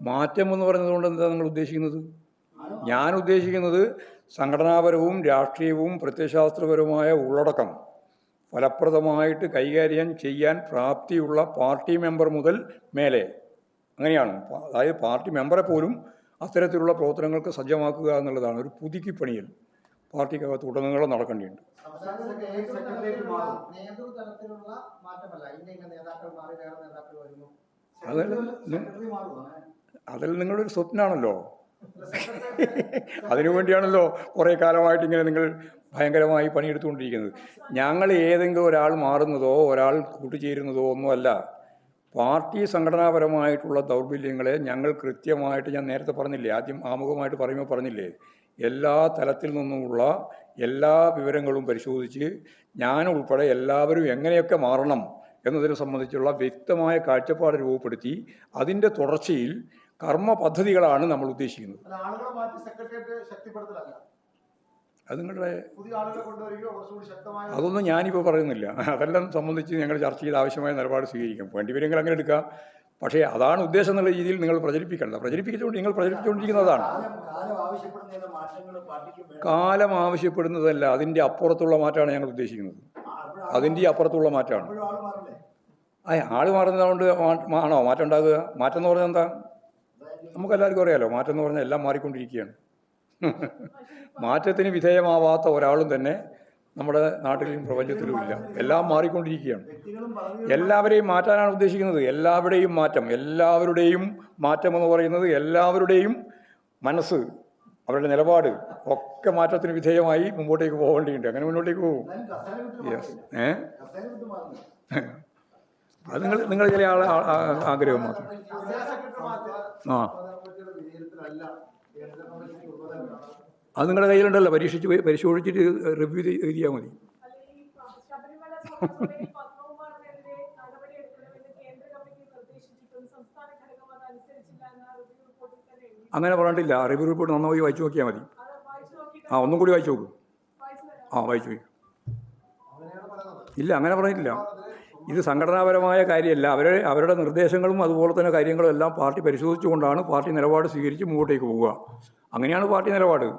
മാറ്റം എന്ന് പറയുന്നത് കൊണ്ട് എന്താ നിങ്ങൾ ഉദ്ദേശിക്കുന്നത്? ഞാൻ ഉദ്ദേശിക്കുന്നത് സംഘടനാപരവും രാഷ്ട്രീയവും പ്രത്യയശാസ്ത്രപരവുമായ ഉള്ളടക്കം ഫലപ്രദമായിട്ട് കൈകാര്യം ചെയ്യാൻ പ്രാപ്തിയുള്ള പാർട്ടി മെമ്പർ മുതൽ മേലെ, അങ്ങനെയാണ്. അതായത് പാർട്ടി മെമ്പറെ പോലും അത്തരത്തിലുള്ള പ്രവർത്തനങ്ങൾക്ക് സജ്ജമാക്കുക എന്നുള്ളതാണ് ഒരു പുതുക്കിപ്പണിയൽ പാർട്ടിക്കകത്ത് ഉടനീളം നടക്കേണ്ടിയുണ്ട്. അതിൽ നിങ്ങളൊരു സ്വപ്നമാണല്ലോ. അതിനുവേണ്ടിയാണല്ലോ കുറേ കാലമായിട്ട് ഇങ്ങനെ നിങ്ങൾ ഭയങ്കരമായി പണിയെടുത്തുകൊണ്ടിരിക്കുന്നത്. ഞങ്ങൾ ഏതെങ്കിലും ഒരാൾ മാറുന്നതോ ഒരാൾ കൂട്ടുചേരുന്നതോ ഒന്നുമല്ല. പാർട്ടി സംഘടനാപരമായിട്ടുള്ള ദൗർബല്യങ്ങളെ ഞങ്ങൾ കൃത്യമായിട്ട്, ഞാൻ നേരത്തെ പറഞ്ഞില്ലേ, ആദ്യം ആമുഖമായിട്ട് പറയുമ്പോൾ പറഞ്ഞില്ലേ, എല്ലാ തലത്തിൽ നിന്നുമുള്ള എല്ലാ വിവരങ്ങളും പരിശോധിച്ച് ഞാൻ ഉൾപ്പെടെ എല്ലാവരും എങ്ങനെയൊക്കെ മാറണം എന്നതിനെ സംബന്ധിച്ചുള്ള വ്യക്തമായ കാഴ്ചപ്പാട് രൂപപ്പെടുത്തി അതിൻ്റെ തുടർച്ചയിൽ കർമ്മ പദ്ധതികളാണ് നമ്മൾ ഉദ്ദേശിക്കുന്നത്. അത് നിങ്ങളുടെ അതൊന്നും ഞാനിപ്പോൾ പറയുന്നില്ല. അതെല്ലാം സംബന്ധിച്ച് ഞങ്ങൾ ചർച്ച ചെയ്ത് ആവശ്യമായ നിലപാട് സ്വീകരിക്കാം. വേണ്ടിവരെങ്കിൽ അങ്ങനെ എടുക്കാം. പക്ഷേ അതാണ് ഉദ്ദേശം എന്നുള്ള രീതിയിൽ നിങ്ങൾ പ്രചരിപ്പിച്ചുകൊണ്ട് നിങ്ങൾ പ്രചരിപ്പിച്ചുകൊണ്ടിരിക്കുന്നതാണ്. കാലം ആവശ്യപ്പെടുന്നതല്ല, അതിൻ്റെ അപ്പുറത്തുള്ള മാറ്റമാണ് ഞങ്ങൾ ഉദ്ദേശിക്കുന്നത്. അതിൻ്റെ അപ്പുറത്തുള്ള മാറ്റമാണ്. ആള് മാറുന്നതുകൊണ്ട് ആണോ മാറ്റം ഉണ്ടാകുക? മാറ്റം എന്ന് പറഞ്ഞാൽ എന്താ? നമുക്കെല്ലാവർക്കും അറിയാലോ, മാറ്റം എന്ന് പറഞ്ഞാൽ എല്ലാം മാറിക്കൊണ്ടിരിക്കുകയാണ്. മാറ്റത്തിന് വിധേയമാവാത്ത ഒരാളും തന്നെ നമ്മുടെ നാട്ടിലും പ്രപഞ്ചത്തിലും ഇല്ല. എല്ലാം മാറിക്കൊണ്ടിരിക്കുകയാണ്. എല്ലാവരെയും മാറ്റാനാണ് ഉദ്ദേശിക്കുന്നത്. എല്ലാവരുടെയും മാറ്റം എന്ന് പറയുന്നത് എല്ലാവരുടെയും മനസ്സ്, അവരുടെ നിലപാട് ഒക്കെ മാറ്റത്തിന് വിധേയമായി മുമ്പോട്ടേക്ക് പോകേണ്ടിയുണ്ട്. അങ്ങനെ മുന്നോട്ടേക്ക് പോകും. യെസ്. അത് നിങ്ങൾ ചില ആഗ്രഹം മാത്രം. അത് നിങ്ങളുടെ കയ്യിലുണ്ടല്ലോ, പരിശോധിച്ചിട്ട് റിവ്യൂ എഴുതിയാൽ മതി. അങ്ങനെ പറഞ്ഞിട്ടില്ല. റിവ്യൂ റിപ്പോർട്ട് നന്നായി വായിച്ചു നോക്കിയാൽ മതി. ഒന്നും കൂടി വായിച്ചു നോക്കൂ. വായിച്ചു നോക്കൂ. ഇല്ല, അങ്ങനെ പറഞ്ഞിട്ടില്ല. ഇത് സംഘടനാപരമായ കാര്യമല്ല. അവരുടെ നിർദ്ദേശങ്ങളും അതുപോലെ തന്നെ കാര്യങ്ങളും എല്ലാം പാർട്ടി പരിശോധിച്ചുകൊണ്ടാണ് പാർട്ടി നിലപാട് സ്വീകരിച്ച് മുമ്പോട്ടേക്ക് പോവുക. അങ്ങനെയാണ് പാർട്ടി നിലപാട്.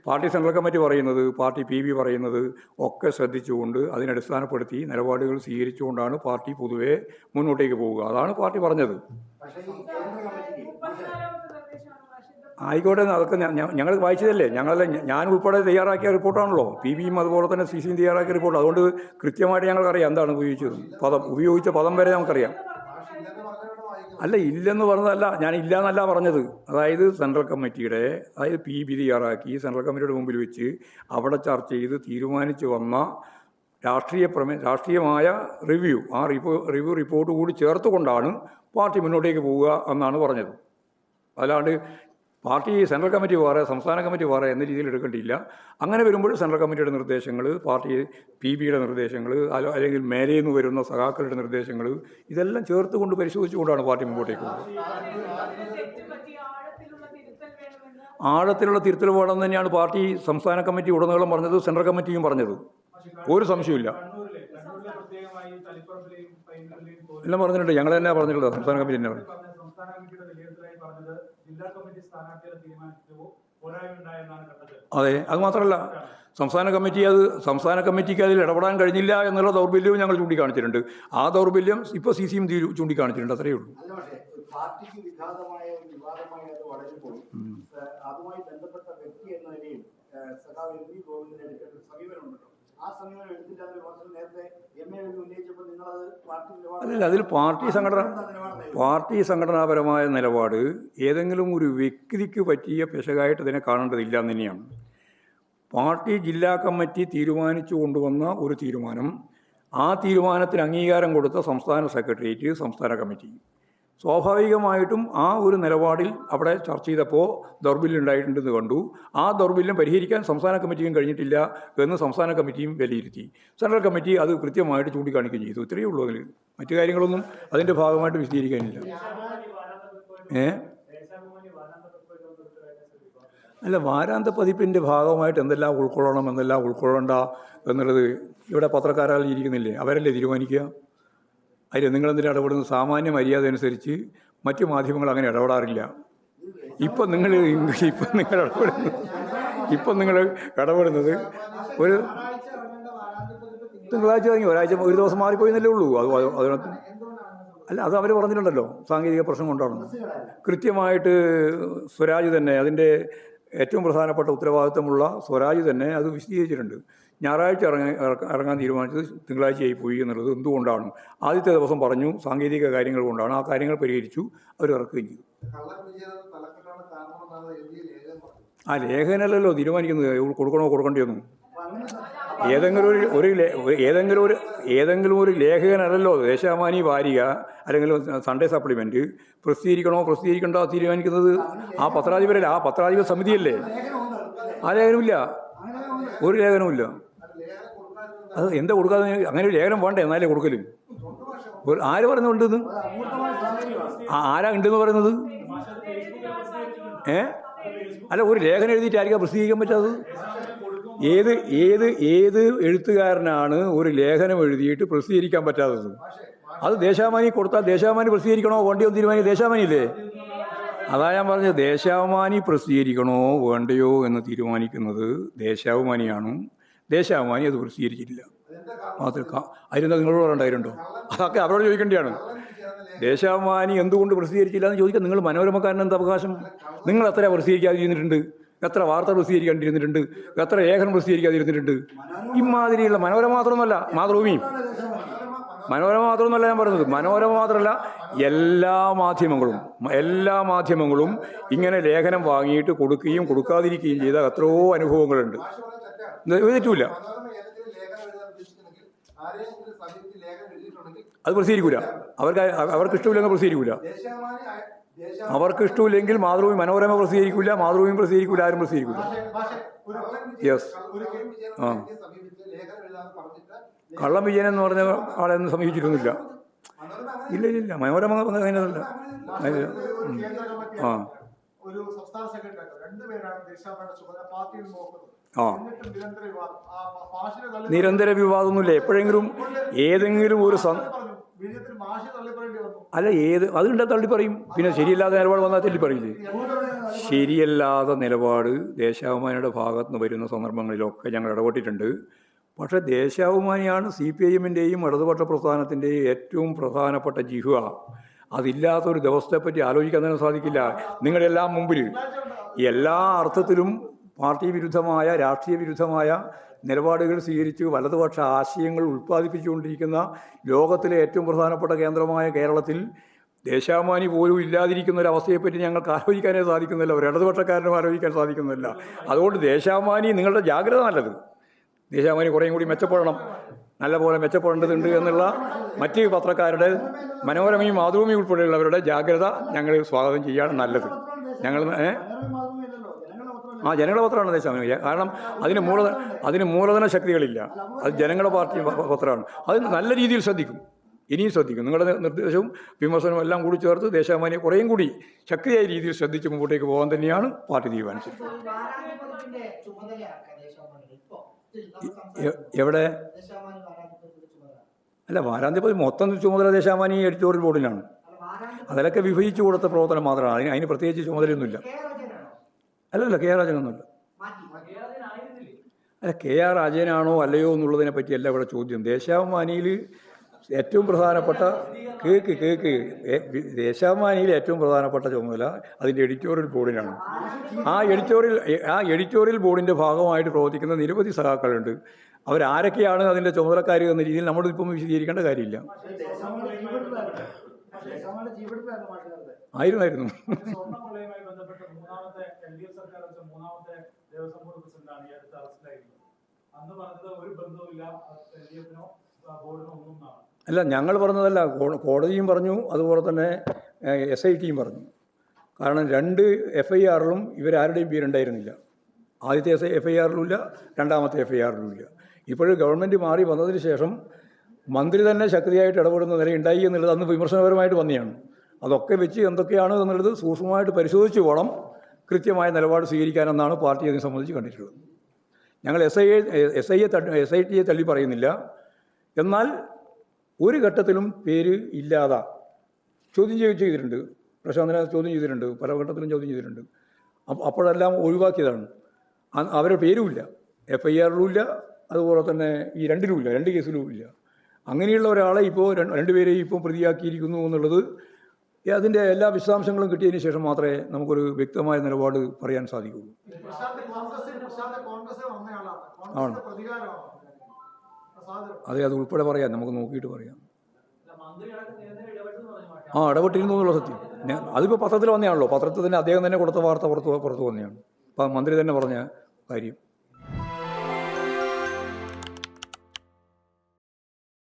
പാർട്ടി സെൻട്രൽ കമ്മിറ്റി പറയുന്നത്, പാർട്ടി PB പറയുന്നത് ഒക്കെ ശ്രദ്ധിച്ചുകൊണ്ട് അതിനടിസ്ഥാനപ്പെടുത്തി നിലപാടുകൾ സ്വീകരിച്ചുകൊണ്ടാണ് പാർട്ടി പൊതുവെ മുന്നോട്ടേക്ക് പോവുക. അതാണ് പാർട്ടി പറഞ്ഞത്. ആയിക്കോട്ടെ, അതൊക്കെ ഞങ്ങൾ വായിച്ചതല്ലേ. ഞാൻ ഉൾപ്പെടെ തയ്യാറാക്കിയ റിപ്പോർട്ടാണല്ലോ. PBയും അതുപോലെ തന്നെ CCയും തയ്യാറാക്കിയ റിപ്പോർട്ട്. അതുകൊണ്ട് കൃത്യമായിട്ട് ഞങ്ങൾക്കറിയാം എന്താണ് ഉപയോഗിച്ച പദം വരെ നമുക്കറിയാം. അല്ല, ഇല്ലെന്ന് പറഞ്ഞതല്ല, ഞാൻ ഇല്ല എന്നല്ല പറഞ്ഞത്. അതായത് സെൻട്രൽ കമ്മിറ്റിയുടെ, അതായത് PB തയ്യാറാക്കി സെൻട്രൽ കമ്മിറ്റിയുടെ മുമ്പിൽ വെച്ച് അവിടെ ചർച്ച ചെയ്ത് തീരുമാനിച്ചു വന്ന രാഷ്ട്രീയമായ റിവ്യൂ, ആ റിവ്യൂ റിപ്പോർട്ട് കൂടി ചേർത്തുകൊണ്ടാണ് പാർട്ടി മുന്നോട്ടേക്ക് പോവുക എന്നാണ് പറഞ്ഞത്. അല്ലാണ്ട് പാർട്ടി സെൻട്രൽ കമ്മിറ്റി വേറെ സംസ്ഥാന കമ്മിറ്റി വേറെ എന്ന രീതിയിൽ എടുക്കേണ്ടിയില്ല. അങ്ങനെ വരുമ്പോൾ സെൻട്രൽ കമ്മിറ്റിയുടെ നിർദ്ദേശങ്ങൾ, പാർട്ടി PBയുടെ നിർദ്ദേശങ്ങൾ, അല്ലെങ്കിൽ മേലെ നിന്ന് വരുന്ന സഖാക്കളുടെ നിർദ്ദേശങ്ങൾ, ഇതെല്ലാം ചേർത്തുകൊണ്ട് പരിശോധിച്ചുകൊണ്ടാണ് പാർട്ടി മുമ്പോട്ടേക്ക് പോകുന്നത്. ആഴത്തിലുള്ള തിരുത്തൽ വേണമെന്ന് തന്നെയാണ് പാർട്ടി സംസ്ഥാന കമ്മിറ്റി ഉടനീളം പറഞ്ഞത്, സെൻട്രൽ കമ്മിറ്റിയും പറഞ്ഞത്. ഒരു സംശയമില്ല. എല്ലാം പറഞ്ഞിട്ടുണ്ട്. ഞങ്ങൾ തന്നെ പറഞ്ഞിട്ടുള്ളത്, സംസ്ഥാന കമ്മിറ്റി തന്നെ പറഞ്ഞു. അതെ, അത് മാത്രമല്ല സംസ്ഥാന കമ്മിറ്റിക്ക് അതിൽ ഇടപെടാൻ കഴിഞ്ഞില്ല എന്നുള്ള ദൗർബല്യവും ഞങ്ങൾ ചൂണ്ടിക്കാണിച്ചിട്ടുണ്ട്. ആ ദൗർബല്യം ഇപ്പോൾ CCയും ചൂണ്ടിക്കാണിച്ചിട്ടുണ്ട്. അത്രയേ ഉള്ളൂ. അല്ല, അതിൽ പാർട്ടി സംഘടനാപരമായ നിലപാട് ഏതെങ്കിലും ഒരു വ്യക്തിക്ക് പറ്റിയ പെശകായിട്ട് ഇതിനെ കാണേണ്ടതില്ല എന്ന് തന്നെയാണ്. പാർട്ടി ജില്ലാ കമ്മിറ്റി തീരുമാനിച്ചു കൊണ്ടുവന്ന ഒരു തീരുമാനം, ആ തീരുമാനത്തിന് അംഗീകാരം കൊടുത്ത സംസ്ഥാന സെക്രട്ടേറിയറ്റ്, സംസ്ഥാന കമ്മിറ്റി, സ്വാഭാവികമായിട്ടും ആ ഒരു നിലപാടിൽ അവിടെ ചർച്ച ചെയ്തപ്പോൾ ദൗർബല്യം ഉണ്ടായിട്ടുണ്ടെന്ന് കണ്ടു. ആ ദൗർബല്യം പരിഹരിക്കാൻ സംസ്ഥാന കമ്മിറ്റിയും കഴിഞ്ഞിട്ടില്ല എന്ന് സംസ്ഥാന കമ്മിറ്റിയും വിലയിരുത്തി. സെൻട്രൽ കമ്മിറ്റി അത് കൃത്യമായിട്ട് ചൂണ്ടിക്കാണിക്കുകയും ചെയ്തു. ഇത്രയേ ഉള്ളൂ. അതിൽ മറ്റു കാര്യങ്ങളൊന്നും അതിൻ്റെ ഭാഗമായിട്ട് വിശദീകരിക്കാനില്ല. അല്ല, വാരാന്ത പതിപ്പിൻ്റെ ഭാഗമായിട്ട് എന്തെല്ലാം ഉൾക്കൊള്ളണം, എന്തെല്ലാം ഉൾക്കൊള്ളണ്ട എന്നുള്ളത് ഇവിടെ പത്രക്കാരാൽ ഇരിക്കുന്നില്ലേ, അവരല്ലേ തീരുമാനിക്കുക. അതിൽ നിങ്ങളെന്തിനാണ് ഇടപെടുന്നത്? സാമാന്യ മര്യാദ അനുസരിച്ച് മറ്റു മാധ്യമങ്ങൾ അങ്ങനെ ഇടപെടാറില്ല. ഇപ്പം നിങ്ങൾ ഇടപെടുന്നത് ഒരു തിങ്കളാഴ്ച തുടങ്ങി ഒരാഴ്ച ഒരു ദിവസം മാറിപ്പോയെന്നല്ലേ ഉള്ളൂ. അതിനകത്ത് അല്ല, അത് അവർ പറഞ്ഞിട്ടുണ്ടല്ലോ, സാങ്കേതിക പ്രശ്നം കൊണ്ടാണ്. കൃത്യമായിട്ട് സ്വരാജ് തന്നെ അതിൻ്റെ ഏറ്റവും പ്രധാനപ്പെട്ട ഉത്തരവാദിത്തമുള്ള സ്വരാജ് തന്നെ അത് വിശദീകരിച്ചിട്ടുണ്ട്. ഞായറാഴ്ച ഇറങ്ങാൻ തീരുമാനിച്ചത് തിങ്കളാഴ്ചയായി പോയി എന്നുള്ളത് എന്തുകൊണ്ടാണ്? ആദ്യത്തെ ദിവസം പറഞ്ഞു സാങ്കേതിക കാര്യങ്ങൾ കൊണ്ടാണ്. ആ കാര്യങ്ങൾ പരിഹരിച്ചു, അവർ ഇറക്കുകയും ചെയ്തു. ആ ലേഖനല്ലല്ലോ തീരുമാനിക്കുന്നത് കൊടുക്കണോ കൊടുക്കേണ്ടിയൊന്നും. ഏതെങ്കിലും ഒരു ലേഖകനല്ലല്ലോ ദേശാഭിമാനി വാരിക അല്ലെങ്കിൽ സൺഡേ സപ്ലിമെൻറ്റ് പ്രസിദ്ധീകരിക്കണോ പ്രസിദ്ധീകരിക്കണ്ടോ തീരുമാനിക്കുന്നത് ആ പത്രാധിപരല്ല, ആ പത്രാധിപ സമിതിയല്ലേ. ആ ലേഖനമില്ല, ഒരു ലേഖനവുമില്ല. അത് എന്താ കൊടുക്കാതെ? അങ്ങനെ ഒരു ലേഖനം വേണ്ടേ എന്നാലേ കൊടുക്കല്? ആര് പറയുന്നുണ്ടെന്ന്? ആരാ ഉണ്ടെന്ന് പറയുന്നത്? അല്ല, ഒരു ലേഖനം എഴുതിയിട്ടായിരിക്കാം പ്രസിദ്ധീകരിക്കാൻ പറ്റാത്തത്? ഏത് എഴുത്തുകാരനാണ് ഒരു ലേഖനം എഴുതിയിട്ട് പ്രസിദ്ധീകരിക്കാൻ പറ്റാത്തത്? അത് ദേശാഭിമാനി കൊടുത്താൽ ദേശാഭിമാനി പ്രസിദ്ധീകരിക്കണോ വേണ്ടിയോ തീരുമാനിക്കും ദേശാഭിമാനിയില്ലേ. അതാ ഞാൻ പറഞ്ഞത്, ദേശാഭിമാനി പ്രസിദ്ധീകരിക്കണോ വേണ്ടയോ എന്ന് തീരുമാനിക്കുന്നത് ദേശാഭിമാനിയാണ്. ദേശാഭിമാനി അത് പ്രസിദ്ധീകരിച്ചിട്ടില്ല. മാത്രം അതിനെന്താ നിങ്ങളോട് പറയണ്ടായിരുന്നോ? അതൊക്കെ അവരോട് ചോദിക്കേണ്ടിയാണ്. ദേശാഭിമാനി എന്തുകൊണ്ട് പ്രസിദ്ധീകരിച്ചില്ല എന്ന് ചോദിക്കാൻ നിങ്ങൾ മനോരമക്കാരന് എന്താ അവകാശം? നിങ്ങൾ എത്ര പ്രസിദ്ധീകരിക്കാതിരുന്നിട്ടുണ്ട്? എത്ര വാർത്ത പ്രസിദ്ധീകരിക്കാണ്ടിരുന്നിട്ടുണ്ട്? എത്ര ലേഖനം പ്രസിദ്ധീകരിക്കാതിരുന്നിട്ടുണ്ട്? ഇമാതിരിയുള്ള മനോരമ മാത്രമൊന്നുമല്ല, മനോരമ മാത്രമൊന്നുമല്ല ഞാൻ പറയുന്നത്. മനോരമ മാത്രമല്ല, എല്ലാ മാധ്യമങ്ങളും ഇങ്ങനെ ലേഖനം വാങ്ങിയിട്ട് കൊടുക്കുകയും കൊടുക്കാതിരിക്കുകയും ചെയ്ത എത്രയോ അനുഭവങ്ങളുണ്ട്. തെറ്റില്ല, അത് പ്രസിദ്ധീകരിക്കൂല. അവർക്ക് ഇഷ്ടമില്ലെങ്കിൽ പ്രസിദ്ധീകരിക്കൂല. അവർക്ക് ഇഷ്ടമില്ലെങ്കിൽ മാതൃഭൂമി മനോരമ പ്രസിദ്ധീകരിക്കില്ല, മാതൃഭൂമി പ്രസിദ്ധീകരിക്കില്ല, ആരും പ്രസിദ്ധീകരിക്കില്ല. യെസ്. കള്ളം വിജയൻ എന്ന് പറഞ്ഞ ആളെയൊന്നും സമീപിച്ചിട്ടൊന്നുമില്ല. ഇല്ല, മനോരമ അങ്ങനെയല്ല. നിരന്തര വിവാദമൊന്നുമില്ല. എപ്പോഴെങ്കിലും ഏതെങ്കിലും ഒരു അല്ല, അതുണ്ട് തള്ളിപ്പറയും. പിന്നെ ശരിയല്ലാത്ത നിലപാട് വന്നാൽ തള്ളിപ്പറയില്ലേ? ശരിയല്ലാത്ത നിലപാട് ദേശാഭിമാനിയുടെ ഭാഗത്ത് നിന്ന് വരുന്ന സന്ദർഭങ്ങളിലൊക്കെ ഞങ്ങൾ ഇടപെട്ടിട്ടുണ്ട്. പക്ഷേ ദേശാഭിമാനിയാണ് CPIM-ൻ്റെയും ഇടതുപക്ഷ പ്രസ്ഥാനത്തിൻ്റെയും ഏറ്റവും പ്രധാനപ്പെട്ട ജിഹ്വ. അതില്ലാത്തൊരു ദിവസത്തെപ്പറ്റി ആലോചിക്കാൻ തന്നെ സാധിക്കില്ല. നിങ്ങളെല്ലാം മുമ്പിൽ എല്ലാ അർത്ഥത്തിലും പാർട്ടി വിരുദ്ധമായ, രാഷ്ട്രീയ വിരുദ്ധമായ നിലപാടുകൾ സ്വീകരിച്ച് വലതുപക്ഷ ആശയങ്ങൾ ഉൽപ്പാദിപ്പിച്ചുകൊണ്ടിരിക്കുന്ന ലോകത്തിലെ ഏറ്റവും പ്രധാനപ്പെട്ട കേന്ദ്രമായ കേരളത്തിൽ ദേശാഭിമാനി പോലും ഇല്ലാതിരിക്കുന്ന ഒരവസ്ഥയെപ്പറ്റി ഞങ്ങൾക്ക് ആലോചിക്കാനേ സാധിക്കുന്നില്ല, ഒരു ഇടതുപക്ഷക്കാരനും ആലോചിക്കാൻ സാധിക്കുന്നില്ല. അതുകൊണ്ട് ദേശാഭിമാനി നിങ്ങളുടെ ജാഗ്രത നല്ലത്. ദേശാഭിമാനി കുറേയും കൂടി മെച്ചപ്പെടണം, നല്ലപോലെ മെച്ചപ്പെടേണ്ടതുണ്ട് എന്നുള്ള മറ്റ് പത്രക്കാരുടെ, മനോരമയും മാതൃഭൂമി ഉൾപ്പെടെയുള്ളവരുടെ ജാഗ്രത ഞങ്ങൾ സ്വാഗതം ചെയ്യുകയാണ് നല്ലത്. ഞങ്ങൾ ജനങ്ങളുടെ പത്രമാണ് ദേശാഭിമാനി. കാരണം അതിന് മൂലധന ശക്തികളില്ല. അത് ജനങ്ങളുടെ പാർട്ടി പത്രമാണ്. അത് നല്ല രീതിയിൽ ശ്രദ്ധിക്കും, ഇനിയും ശ്രദ്ധിക്കും. നിങ്ങളുടെ നിർദ്ദേശവും വിമർശനവും എല്ലാം കൂടി ചേർത്ത് ദേശാഭിമാനിയെ കുറേയും കൂടി ശക്തിയായ രീതിയിൽ ശ്രദ്ധിച്ച് മുമ്പോട്ടേക്ക് പോകാൻ തന്നെയാണ് പാർട്ടി തീരുമാനിച്ചത്. എവിടെ? അല്ല, വാരാന്ത്യപതി മൊത്തം ചുമതല ദേശാഭിമാനി എഡിറ്റോറിയൽ ബോർഡിനാണ്. അതിലൊക്കെ വിഭജിച്ചു കൊടുത്ത പ്രവർത്തനം മാത്രമാണ്. അതിന് പ്രത്യേകിച്ച് ചുമതലയൊന്നുമില്ല. അല്ലല്ല, KR രാജനൊന്നുമില്ല. അല്ല, KR രാജനാണോ അല്ലയോ എന്നുള്ളതിനെ പറ്റിയല്ല ഇവിടെ ചോദ്യം. ദേശാഭിമാനിയിൽ ഏറ്റവും പ്രധാനപ്പെട്ട ദേശാഭിമാനിയിൽ ഏറ്റവും പ്രധാനപ്പെട്ട ചുമതല അതിൻ്റെ എഡിറ്റോറിയൽ ബോർഡിനാണ്. ആ എഡിറ്റോറിയൽ ബോർഡിൻ്റെ ഭാഗമായിട്ട് പ്രവർത്തിക്കുന്ന നിരവധി സഖാക്കളുണ്ട്. അവരാരൊക്കെയാണ് അതിൻ്റെ ചുമതലക്കാർ എന്ന രീതിയിൽ നമ്മളിപ്പം വിശദീകരിക്കേണ്ട കാര്യമില്ല. ആയിരുന്നു. അല്ല, ഞങ്ങൾ പറഞ്ഞതല്ല, കോടതിയും പറഞ്ഞു, അതുപോലെ തന്നെ SITയും പറഞ്ഞു. കാരണം 2 FIRലും ഇവരാരുടെയും പേരുണ്ടായിരുന്നില്ല. ആദ്യത്തെ FIRലും ഇല്ല, രണ്ടാമത്തെ FIRലും ഇല്ല. ഇപ്പോഴും ഗവൺമെൻറ് മാറി വന്നതിന് ശേഷം മന്ത്രി തന്നെ ശക്തിയായിട്ട് ഇടപെടുന്ന നിലയുണ്ടായി എന്നുള്ളത് അന്ന് വിമർശനപരമായിട്ട് വന്നെയാണ്. അതൊക്കെ വെച്ച് എന്തൊക്കെയാണ് എന്നുള്ളത് സൂക്ഷ്മമായിട്ട് പരിശോധിച്ച് വേണം കൃത്യമായ നിലപാട് സ്വീകരിക്കാനെന്നാണ് പാർട്ടി അതിനെ സംബന്ധിച്ച് കണ്ടിട്ടുള്ളത്. ഞങ്ങൾ SITയെ തള്ളി പറയുന്നില്ല. എന്നാൽ ഒരു ഘട്ടത്തിലും പേര് ഇല്ലാതെ ചോദ്യം ചെയ്തിട്ടുണ്ട്. പ്രശാന്തിനെ ചോദ്യം ചെയ്തിട്ടുണ്ട്, പല ഘട്ടത്തിലും ചോദ്യം ചെയ്തിട്ടുണ്ട്. അപ്പോഴെല്ലാം ഒഴിവാക്കിയതാണ്. അവരുടെ പേരുമില്ല, FIR-ലും ഇല്ല, അതുപോലെ തന്നെ ഈ രണ്ടിലുമില്ല, 2 കേസിലും ഇല്ല. അങ്ങനെയുള്ള ഒരാളെ ഇപ്പോൾ രണ്ടുപേരെയും ഇപ്പോൾ പ്രതിയാക്കിയിരിക്കുന്നു എന്നുള്ളത് അതിൻ്റെ എല്ലാ വിശദാംശങ്ങളും കിട്ടിയതിന് ശേഷം മാത്രമേ നമുക്കൊരു വ്യക്തമായ നിലപാട് പറയാൻ സാധിക്കുകയുള്ളൂ. ആണ്, അതെ, അത് ഉൾപ്പെടെ പറയാം, നമുക്ക് നോക്കിയിട്ട് പറയാം. ഇടപെട്ടിരുന്നു എന്നുള്ള സത്യം അതിപ്പോൾ പത്രത്തിൽ വന്നതാണല്ലോ. പത്രത്തിൽ തന്നെ അദ്ദേഹം തന്നെ കൊടുത്ത വാർത്ത പുറത്ത് വന്നതാണ്. അപ്പം മന്ത്രി തന്നെ പറഞ്ഞ കാര്യം.